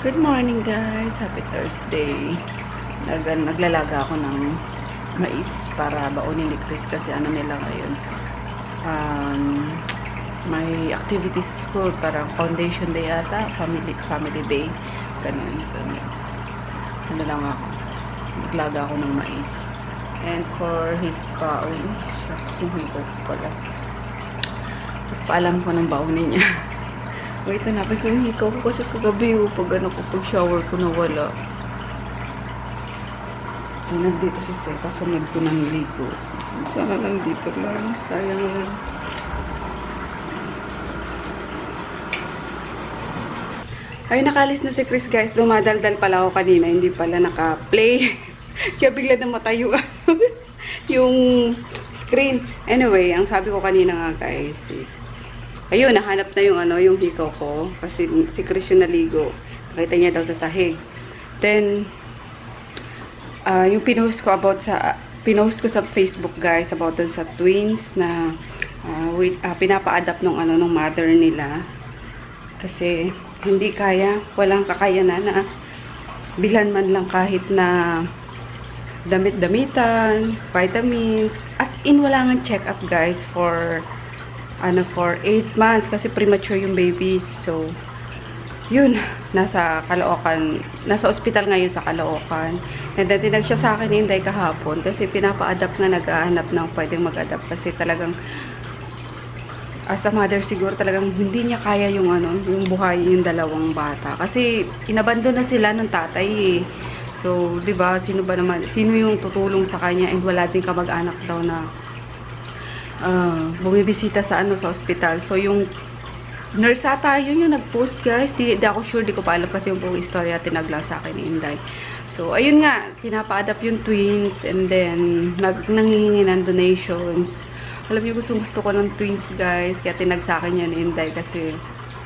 Good morning guys! Happy Thursday! Naglalaga ako ng mais para baunin ni Chris kasi ano nila ngayon. May activities sa school, parang foundation day ata, family day. Ganun. So, ano lang ako. Naglaga ako ng mais. And for his baon, sumuhiko ko pala. Paalam ko ng baunin niya. Wait, hanapin ko yung hikaw ko kasi kagabi pag ano ko, pag shower ko nawala. Ay, nandito si Sir, kasunod ko ng ligo. Sana nandito lang. Sayang lang. Ay, nakalis na si Chris guys. Dumadaldal pala ako kanina. Hindi pala naka-play. Kaya bigla na matayo yung screen. Anyway, ang sabi ko kanina nga guys is ayun, nahanap na yung ano, yung hikaw ko. Kasi si Chris yung naligo. Nakita niya daw sa sahig. Then, yung pinost ko sa Facebook guys, about dun sa twins na pinapa-adapt nung ano, nung mother nila. Kasi, hindi kaya, walang kakayanan na bilhan man lang kahit na damit-damitan, vitamins. As in, wala nga check-up guys for 8 months kasi premature yung babies. So, yun, nasa Caloocan, nasa ospital ngayon sa Caloocan. And then, tinag siya sa akin Inday kahapon kasi pinapa-adapt nga, nag-aanap ng pwedeng mag-adapt kasi talagang as a mother siguro talagang hindi niya kaya yung ano, yung buhayin yung dalawang bata. Kasi inabandon na sila ng tatay eh. So, 'di ba, sino yung tutulong sa kanya and wala din kamag-anak daw na bumibisita sa ano, sa ospital. So, yung nurse ata, yun yung nag-post guys. Di ako sure, di ko pa alam kasi yung buong istorya tinagla sa akin ni Inday. So, ayun nga, pinapa-adapt yung twins and then nanghihingi ng donations. Alam niyo, gusto ko ng twins guys, kaya tinag sa akin yan ni Inday kasi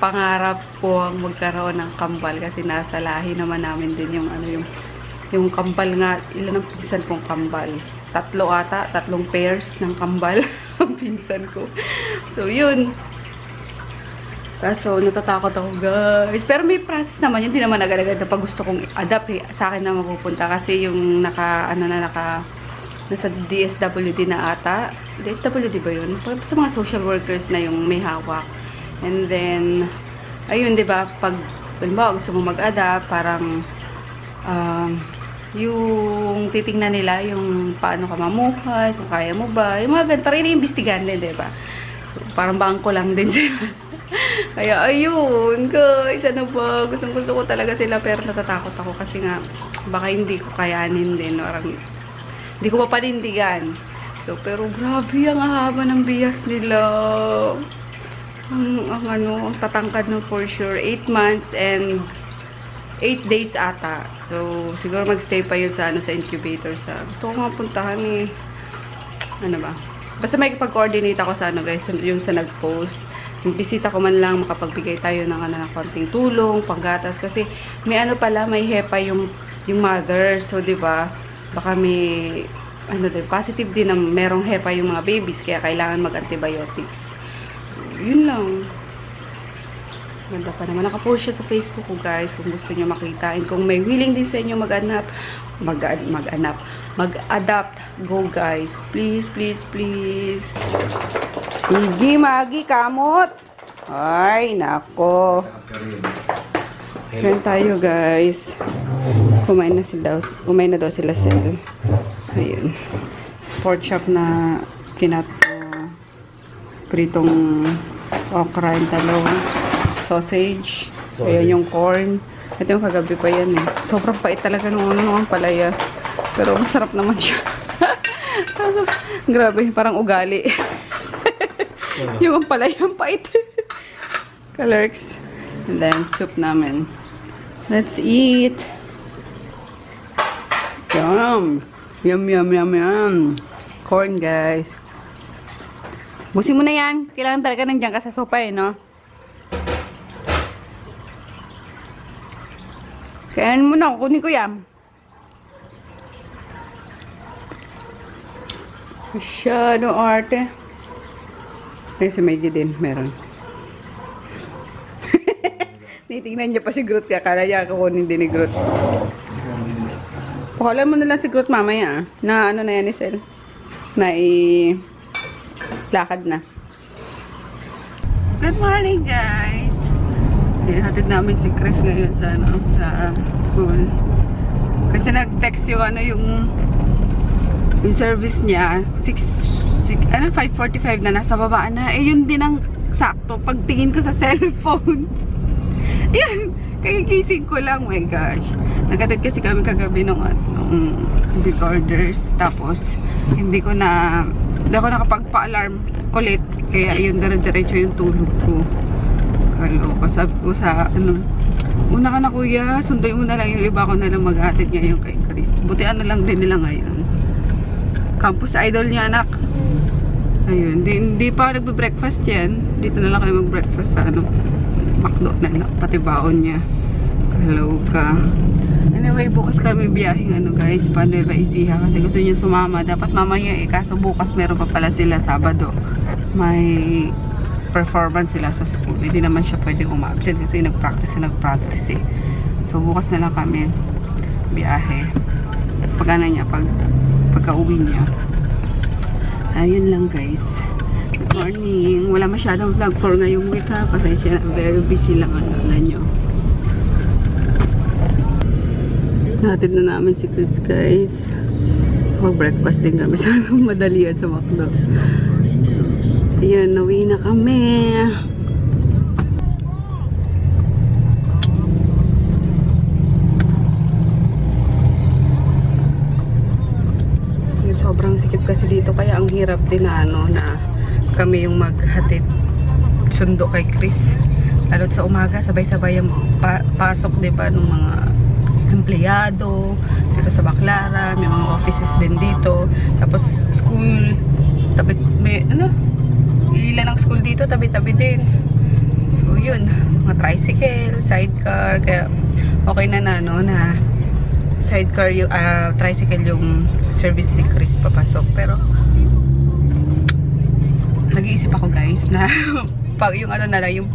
pangarap ko ang magkaroon ng kambal kasi nasa lahi naman namin din yung ano, yung kambal nga. Ilan ang pinsan kong kambal? 3 ata, 3 pairs ng kambal ang pinsan ko. So, yun. Kaso, natatakot ako, guys. Pero may process naman yun. Hindi naman agad-agad na pag gusto kong adapt eh, sa akin na mapupunta. Kasi yung nasa DSWD na ata. DSWD ba yun? Sa mga social workers na yung may hawak. And then, ayun, diba? Pag, gusto mo mag-adapt, parang, yung titingnan nila yung paano ka mamuhay, kung kaya mo ba, yung mga ganun, parang iniimbestigahan din, diba? So, parang bangko lang din sila. Kaya, ayun, guys, ano ba, gusto ko talaga sila, pero natatakot ako kasi nga, baka hindi ko kayanin din, parang, hindi ko papanindigan. So, pero grabe, ang haba ng bias nila. Ang tatangkad no for sure, 8 months and 8 days ata. So, siguro magstay pa yun sa, sa incubator. Gusto ko nga puntahan eh. Ano ba? Basta may pag-coordinate ako sa guys, yung sa nag-post. Yung bisita ko man lang, makapagbigay tayo ng ng konting tulong, panggatas. Kasi may pala, may HEPA yung mother. So, diba, baka may, positive din na merong HEPA yung mga babies. Kaya kailangan mag-antibiotics. So, yun lang. Ganda pa naman. Nakapost siya sa Facebook ko guys kung gusto nyo makita. And kung may willing din sa inyo mag-adapt, go guys. Please, please, please. Sige, Magi, kamot. Ay, nako. Kaya tayo guys. Kumain na daw sila Sel. Ayun. Pork chop na kinato. Pritong okra and talong. Sausage. Ayan yung corn. Ito yung kagabi pa yan eh. Sobrang pait talaga nung palaya. Pero masarap naman siya. Grabe, parang ugali. Yung palaya yung pait. Kalerks. And then soup namin. Let's eat. Yum. Yum, yum, yum, yum. Corn guys. Busin mo na yan. Kailangan talaga nandiyan ka sa sopa eh, no? Kayanin mo na, kukunin ko yan. Masyado arte. Ay, si Maggie din, meron. Titingnan niya pa si Groot. Akala niya kukunin din ni Groot. Pakalan mo na lang si Groot mamaya. Na ano na yan ni Sel. Na lakad na. Good morning guys. Hatid namin si Chris ngayon sa, sa school. Kasi nag-text yung yung service niya. 5:45 na nasa baba na. Yun din ang sakto. Pagtingin ko sa cellphone. Yan. Kagising ko lang. My gosh. Nagkatid kasi kami kagabi nung big orders. Tapos, hindi ako nakapagpa-alarm ulit. Kaya yun, dire-diretso yung tulog ko. Kaloka. Sabi ko sa, una ka na kuya, sunduin mo na lang yung iba ko na lang mag-atid ngayon kay Chris. Butian na lang din nila ngayon. Campus idol niya, anak. Ayun, hindi pa nagbe-breakfast yan. Dito na lang kayo mag-breakfast sa McDo na lang, pati baon niya. Kaloka. Anyway, bukas kami biyahing guys, Nueva Ecija kasi gusto niya sumama. Dapat mamaya kaso bukas meron pa pala sila Sabado. May performance sila sa school. Hindi naman siya pwedeng umabsent kasi nag-practice eh. So bukas na lang kami biyahe. At pagana niya, pagka-uwi niya. Ayun lang guys. Good morning. Wala masyadong vlog for ngayong week ha. Pasensya na, very busy lang nyo. Natin na namin si Chris guys. Mag-breakfast din kami sa madalian sa McDo. Ayan, nauwi na kami. Sobrang sikip kasi dito kaya ang hirap din na kami yung maghatid sundo kay Chris. Lalo't sa umaga sabay-sabay yung pasok diba ng mga empleyado dito sa Baclaran, may mga offices din dito. Tapos school, tabi may ilan ang school dito, tabi-tabi din. So yun, mga tricycle, sidecar, kaya okay na na sidecar yung tricycle yung service ni Chris papasok. Pero nag-iisip ako guys na pag yung na lang yung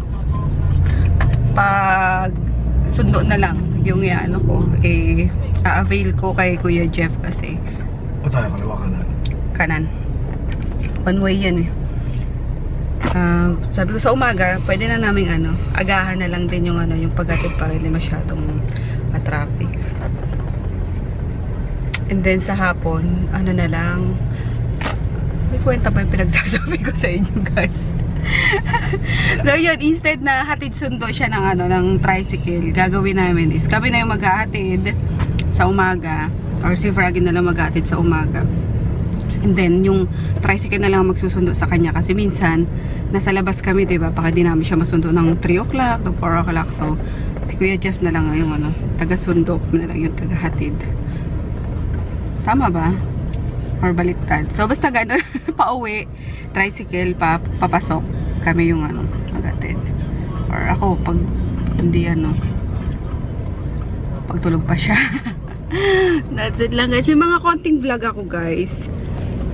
pag sundo na lang yung ko avail ko kay Kuya Jeff kasi o tayo kaliwa kanan one way yan sabi ko sa umaga pwede na naming agahan na lang din yung yung paghatid para hindi masyadong traffic. And then sa hapon na lang may kwenta pa yung pinagsasabi ko sa inyo guys. So yun, instead na hatid sundo siya ng tricycle, gagawin namin is kami na yung maghahatid sa umaga or si Froggy na lang maghahatid sa umaga. And then yung tricycle na lang magsusundo sa kanya kasi minsan nasa labas kami, diba? Baka di namin siya masundo ng 3 o'clock, ng 4 o'clock. So si Kuya Jeff na lang yung taga-sundo, na lang yung tagahatid. Tama ba? Or baliktad. So basta gano'n, pauwi, tricycle, papasok, kami yung maghatid. Or ako, pag hindi pagtulog pa siya. That's it lang guys. May mga konting vlog ako guys.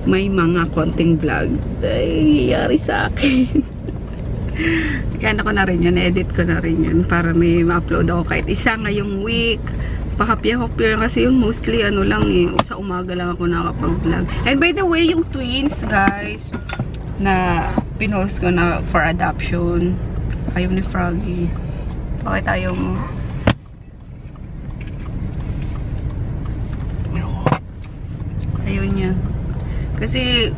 May mga konting vlogs. Ay, yari sa akin. Kaya ko na rin yun, edit ko na rin yun para may ma-upload ako kahit isa ngayong week. Pahapya-hapya kasi yung mostly lang sa umaga lang ako nakapag-vlog. And by the way, yung twins guys na pinost ko na for adoption, ayaw ni Froggy. Bakit ayaw mo? Ayaw niya. Kasi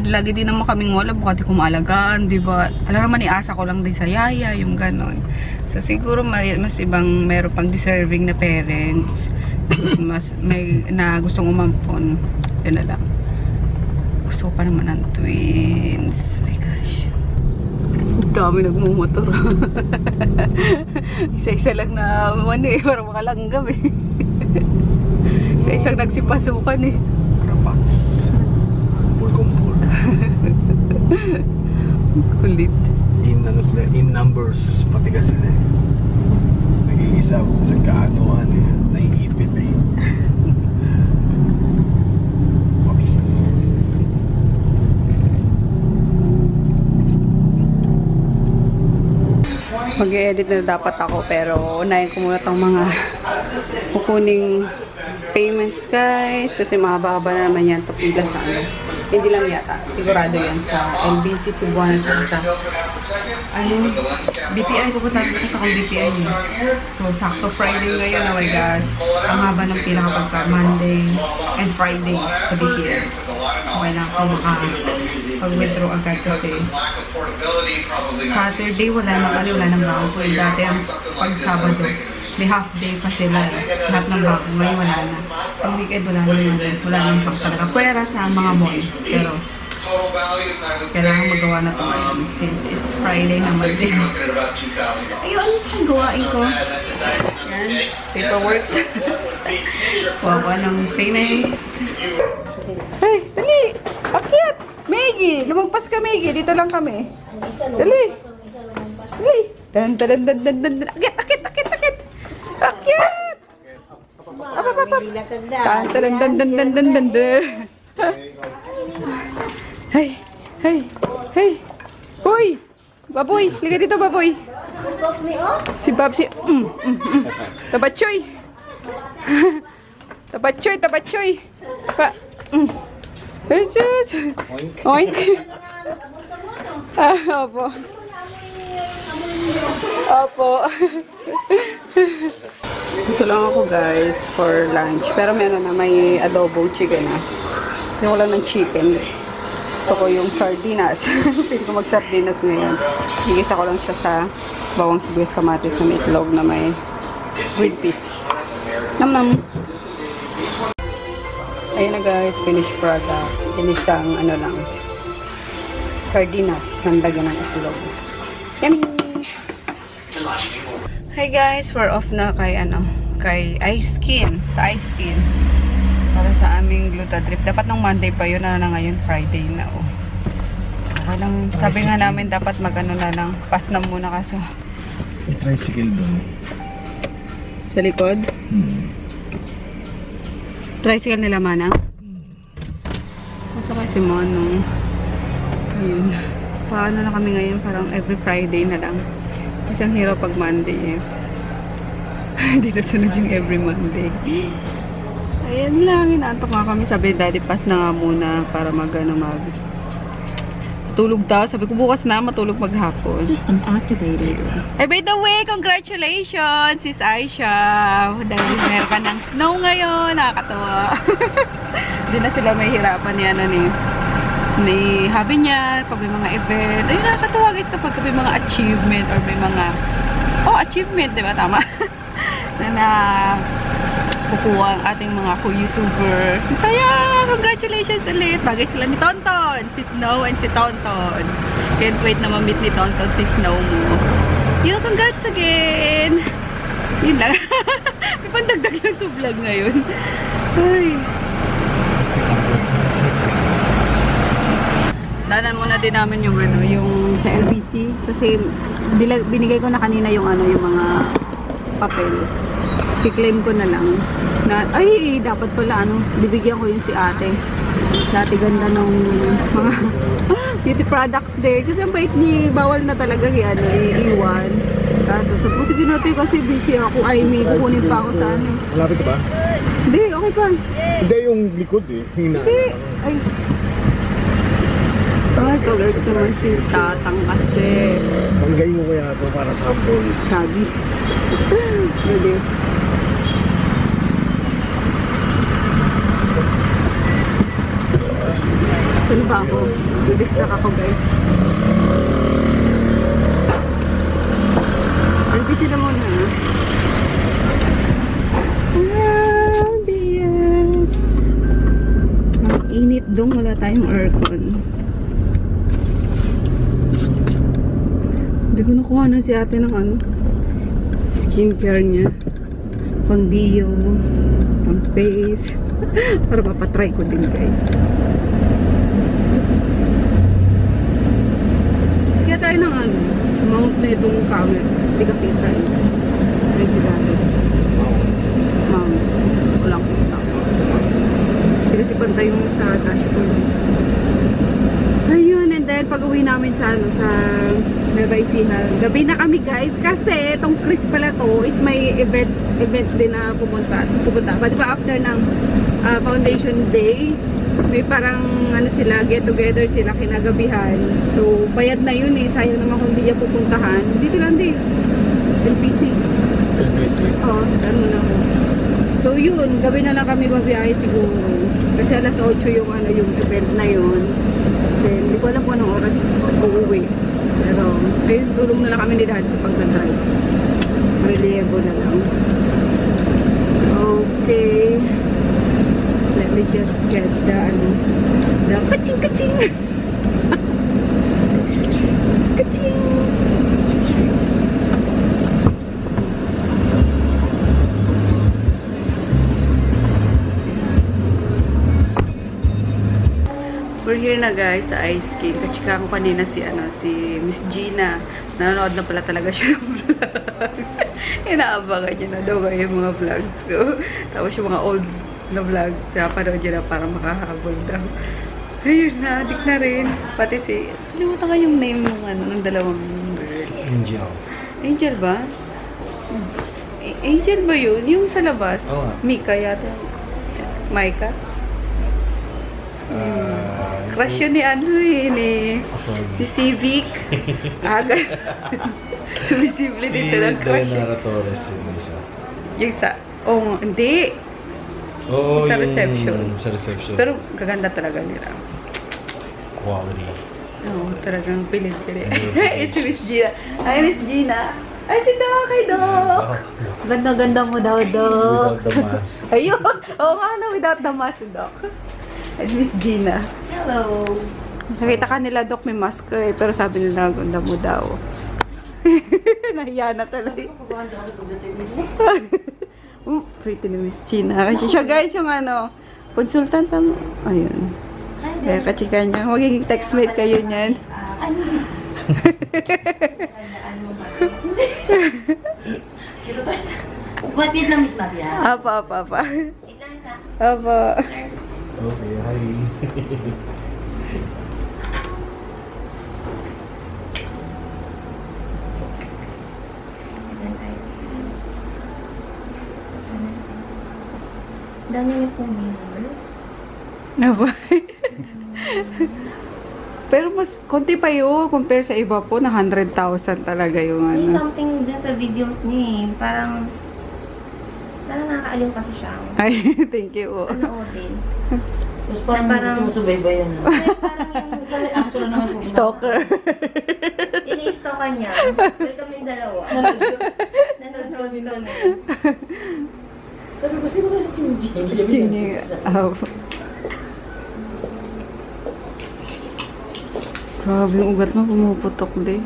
lagi din naman kaming wala, baka di ko maalagaan, diba? Alam naman, iasa ko lang din sa yaya, yung ganon. So, siguro mas ibang meron pang deserving na parents. Mas may na gustong umampon. Yun na lang. Gusto ko pa naman ng twins. Oh my gosh. Dami nagmumotor. Isa-isa lang na parang makalanggam Isa-isang nagsipasukan Rapax. Kumpul. Kulit. In numbers, patigas sila Nag-iisa, nagkaanuhan naiipit Mabis na. Mag-edit na dapat ako, pero unahin ko muna itong mga kukuning payments, guys. Kasi mahaba-haba na naman yan ito pila sa ano. Hindi lang yata. Sigurado yan sa LBC Cebuana sa BPI. Pupunta ko sa kong BPI niya. So, sakto Friday ngayon. Oh my gosh. Ang haba ng pila kapag ka Monday and Friday sa BPI. Okay na ako makapag-withdraw agad kasi Saturday wala nang bago. Dati ang pag Sabado may half day pa sila lahat ng bago. Ngayon wala na. Pag weekend wala nang pag talaga. Pwera sa mga mall. Pero kailangan magawa na ito ngayon since it's Friday naman din. Ayun, ang gawain ko. Yan, paperwork. Wawa ng payments. Hey, dali! Akyat! Maggie! Lumagpas ka, Maggie. Dito lang kami. Dali! Dali! Dan. Akyat! Akyat! Dan. Hey! Boy! Baboy! Liga dito, baboy! Si Babsi! Tabatchoy! Tabatchoy! Oink! Opo. Ito lang ako, guys, for lunch. Pero may adobo chicken na. Yung lang ng chicken. Gusto ko yung sardinas. Pwede ko mag-sardinas ngayon. Gigisa ko lang siya sa bawang sibuyas kamatis na may itlog na may green peas. Nam. Ayun na, guys, finished product. Inisang sardinas. Nandagyan ng itlog. Yummy! Hi guys, we're off na kay Ice Skin. Sa Ice Skin. Para sa aming glutadrip. Dapat nung Monday pa yun na ngayon Friday na. Oh. Okay lang. Sabi nga namin dapat pass na muna kaso. May tricycle doon. Sa likod? Tricycle nila, Manang? Masa kasi Manong? Ayun. Paano na kami ngayon? Parang every Friday na lang. Kasi ang hirap pag Monday eh. Hindi na sunod yung every Monday. Ayan lang. Inaantok nga kami. Sabi, Daddy, pass na nga muna para matulog daw. Sabi ko, bukas na matulog maghapon. System activated. Ay, by the way, congratulations, Sis Aisha. Dahil meron ka ng snow ngayon. Nakakatawa. Hindi na sila may hirapan ni hobby niya, pag may mga event. Ay, nakakatawa guys kapag may mga achievement or may mga achievement, diba? Tama? na kukuha ang ating mga YouTuber. Saya! Congratulations ulit! Bagay sila ni Tonton, si Snow and si Tonton. Can't wait na ma-meet ni Tonton si Snow mo. Yun, congrats again! Yun lang. May pandagdag lang sa vlog ngayon. Ay. Danan muna din namin yung sa LBC kasi binigay ko na kanina yung mga papel. I-claim ko na lang na dapat pala bibigyan ko yung si ate. Dati ganda nung mga beauty products din kasi ang bait ni bawal na talaga iiwan. Kaso sige natin kasi busy ako. May kukunin pa ako sa Malapit ba? Hindi, okay pa. Hindi yung likod eh. Hindi. Congrats naman si Tatang kasi. Banggayin mo kaya ito para sample. Kagi. Pwede. Saan ba ako? Didistract ako guys. LBC na muna. Ang init dong, wala tayong aircon. Hindi ko nakuha na si ate ng skincare niya. Pang dio, pang face. Para mapatry ko din guys. Kaya tayo ng mount na itong camera. Hindi ka kita eh. Ay si dati. Mount. Walang kita. Hindi kasi pantay yung sa dashboard. Ayun, and then pag uwi namin sa Nueva Ecija gabihan. Gabi na kami guys kasi itong Chris pala to is may event din na pupunta. Pa di ba after ng foundation day, may parang ano sila, get together sila kinagabihan. So bayad na yun eh. Sayang naman kung hindi niya pupuntahan. Dito lang din. LPC. LBC. Oo, ganun na ako. So yun, gabi na lang kami babiyahe siguro. Kasi alas 8 yung ano yung event na yun. Then, hindi ko alam kung anong oras uuwi. Pero, ayun, tulong na lang kami ni Dad sa pagdadrive. Reliable na lang. Okay. Let me just get the, the kaching-kaching. Kaching. We're here na guys sa Ice King. Kachika ko kanina si Miss Gina. Nanonood na pala talaga siya ng vlog. Inaabangan niya na daw yung mga vlogs ko. Tapos yung mga old na vlog, pinapanood niya na para makahabol daw. Ayun na, adik na rin. Pati si, limutan ka yung name ng dalawang girl. Angel. Angel ba? Angel ba yun? Yung sa labas? Oo nga. Mika yata. Maika? Crush yun ni ano eh, ni Civic. Aga. Sumisible dito lang crush. Si Dayanara Torres yung isa. Yung sa, oh, hindi. Oo, Sa reception. Sa reception. Pero gaganda talaga nila. Quality. Oo, talagang pilit-pilit. It's Miss Gina. Hi, Miss Gina. Ay, si Doc. Hi, Doc. Ganda-ganda mo daw, Doc. Without the mask. Ayun. Oo nga na, without the mask, Doc. At Miss Gina. Hello. Nakita ka nila, Doc, may mask ka eh. Pero sabi nila, ganda mo daw. Nahiya na talaga. Pretty ni Miss Gina. Kasi siya, guys, yung ano, consultant mo. Ayun. Kaya kachika niya. Magiging textmate kayo niyan. Ano? Tandaan mo ba? Batid lang, Miss Maria. Apa. Wait lang, isa. Apa. Okay, hi. Dami niyo pong viewers. Apa. Pero mas konti pa yun compare sa iba po na 100,000 talaga yung May ano. something din sa videos niya eh. Parang nakakaaliw kasi siya. Ay, thank you. Panoodin. Tapos parang, parang- sumusubaybayan na. Parang yung Actually naman po. Stalker. ini-stalkan niya. Well, kami dalawa. Nanonood kami. Sabi ko, sino ba si Chingy? Tingin. Grabe yung ugat mo, pumuputok din.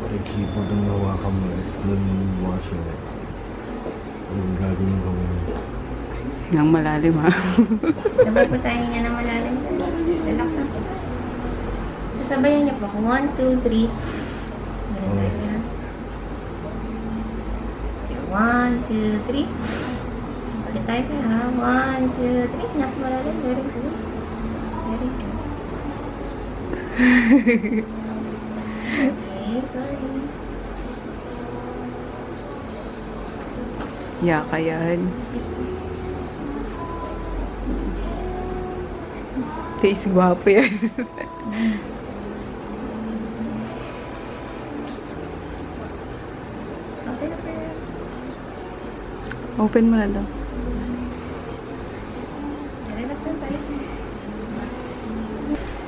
Parang keyboard ang hawakan mo eh. Doon yung washer eh. Yung gagawin ko mo. Yang malalim ha. Sabay po tayo nga na malalim sa relax na po. Sasabayan niyo po ako. 1, 2, 3. Ganun tayo sila. So, 1, 2, 3. Ulit tayo sila. 1, 2, 3. Nak malalim. Very good. Very good. Okay, sorry. Yaka yan. Taste gwapo yan. Okay na po. Open mo na daw. Relax na tayo.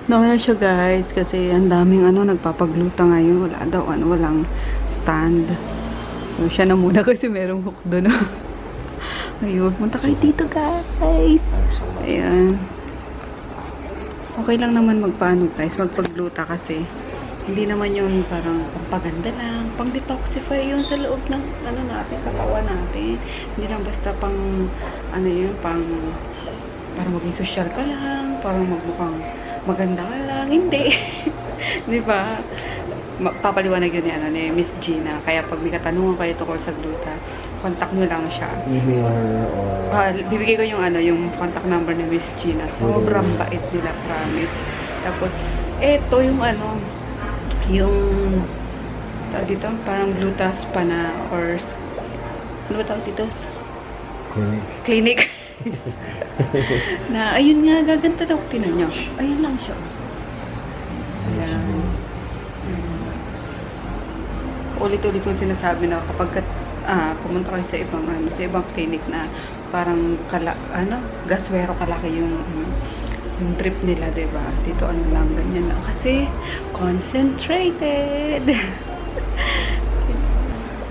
Nawala siya guys kasi ang daming nagpapagluta ngayon. Wala daw walang stand. So siya na muna kasi merong hook doon. Ayun, punta kayo dito guys. Ayan. Okay lang naman magpaano guys, magpagluta kasi hindi naman yun parang pampaganda lang, pang detoxify yun sa loob ng natin, katawan natin. Hindi lang basta pang yun, pang parang maging social ka lang, parang magmukhang maganda ka lang, hindi. Di ba? Papaliwanag yun ni Miss Gina. Kaya pag may katanungan kayo tungkol sa gluta, contact nyo lang siya. Email her or... Bibigay ko yung contact number ni Miss Gina. Sobrang bait nila, promise. Tapos, eto yung ano, yung, tawag dito, parang glutas pa na, or, ano ba tawag dito? Clinic. Na, ayun nga, gaganda daw, tinan nyo. Ayun lang siya. Ayan. Ulit-ulit kong sinasabi na kapag pumunta kayo sa ibang sa ibang clinic na parang gaswero kalaki yung trip nila, 'di ba? Dito ano lang ganyan lang kasi concentrated.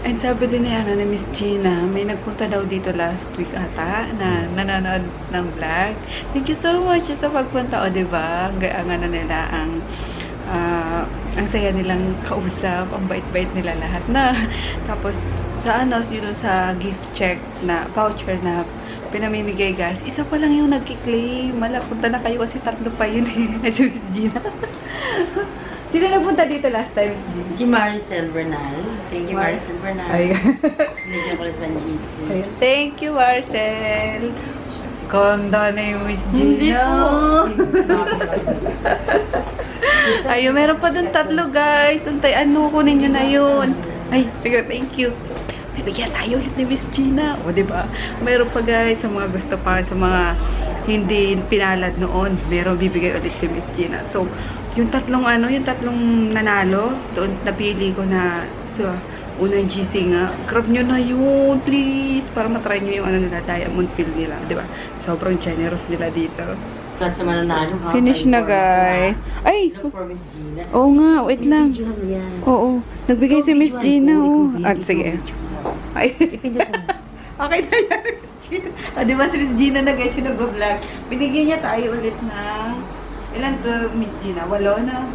And sabi din niya ni Miss Gina, may nagpunta daw dito last week ata na nanonood ng vlog. Thank you so much sa pagpunta, o 'di ba? Ang ano nila, ang saya nilang kausap, ang bait-bait nila lahat na. Tapos sa yun sa gift check na voucher na pinamimigay, guys, isa pa lang yung nagki-claim. Punta na kayo kasi 3 pa yun eh. Si Miss Gina. Sino nagpunta dito last time, Miss Gina? Si Maricel Bernal. Thank you, Maricel Bernal. Medyo ko lang GC. Thank you, Marcel. Ganda na yung Miss Gina. Ayun, meron pa dun 3, guys. Kunin nyo na yun. Ay, thank you. Bibigyan tayo ulit ni Miss Gina. O, diba? Meron pa, guys, sa mga gusto pa, sa mga hindi pinalad noon, meron bibigay ulit si Miss Gina. So, yung 3 nanalo, doon napili ko na sa unang GC nga. Grab nyo na yun, please. Para matry nyo yung nila, diamond pill nila. Diba? Sobrang generous nila dito. Sa mananalo, ha? Finish na, guys. Ay! Look for Miss Gina. Oo nga, wait lang. Video lang yan. Oo. Nagbigay si Miss Gina, oh. Sige. Ay. Ipindot mo. Okay na yan, Miss Gina. Di ba si Miss Gina na, guys, yung nag-vlog. Binigyan niya tayo ulit na, ilan to, Miss Gina? 8 na?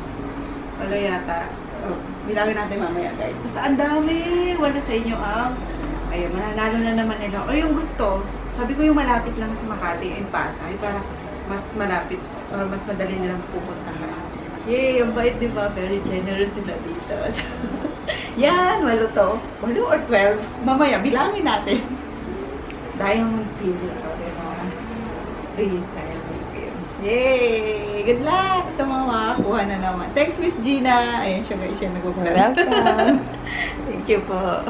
8 yata. Oh, bilangin natin mamaya, guys. Basta ang dami. Wala sa inyo ang, ayun, mananalo na naman nila. O yung gusto, sabi ko yung malapit lang sa Makati and Pasay, para mas malapit or mas madali nilang pupuntahan. Yay! Ang bait, diba? Very generous nila dito. So, yan! 8 to. 8 or 12. Mamaya, bilangin natin. Diamond pin. Diba? 3 diamond pin. Yay! Good luck sa mga makakuha na naman. Thanks, Miss Gina. Ayan siya, guys. Siya nag-vlog. Welcome. Thank you po.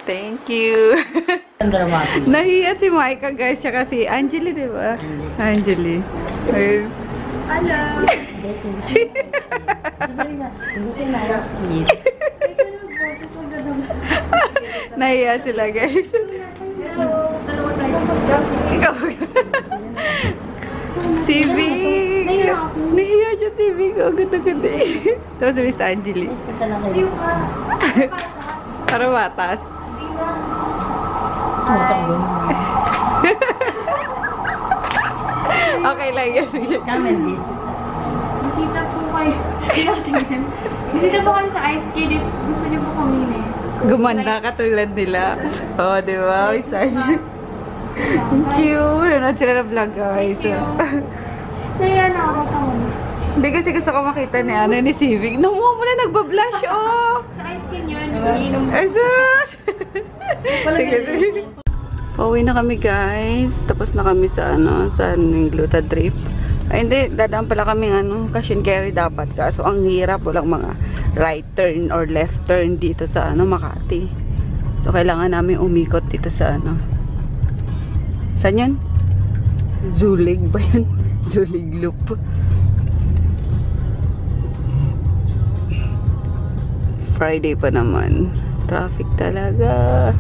Thank you. Ang dramatic. Nahiya si Micah, guys, tsaka si Angeli, di ba? Angeli. Ayun. Hello. Nahiya sila, guys. Ikaw. Si Vic. Nahiya siya si Vic. Oh, ganda-ganda eh. Tapos si Miss Angeli. Para batas. Okay lang yan. Sige. Bisita po kayo. Bisita po kayo sa Ice Kid if gusto niyo po kuminis. Gumanda katulad nila. Oh, di ba? Isa yun. Cute. Nanood sila ng vlog, guys. Naya na ako taon. Hindi kasi gusto ko makita ni Civic. Namu mo na nagbablush, oh! Sa Ice Kid yun, iniinom ko. Asus! Sige, sige. Pauwi na kami, guys. Tapos na kami sa yung Gluta Drip. Ay, hindi. Dadaan pala kami cash and carry dapat. Kaso ang hirap. Walang mga right turn or left turn dito sa Makati. So, kailangan namin umikot dito sa Saan yun? Zulig ba yun? Zulig Loop. Friday pa naman. Traffic talaga.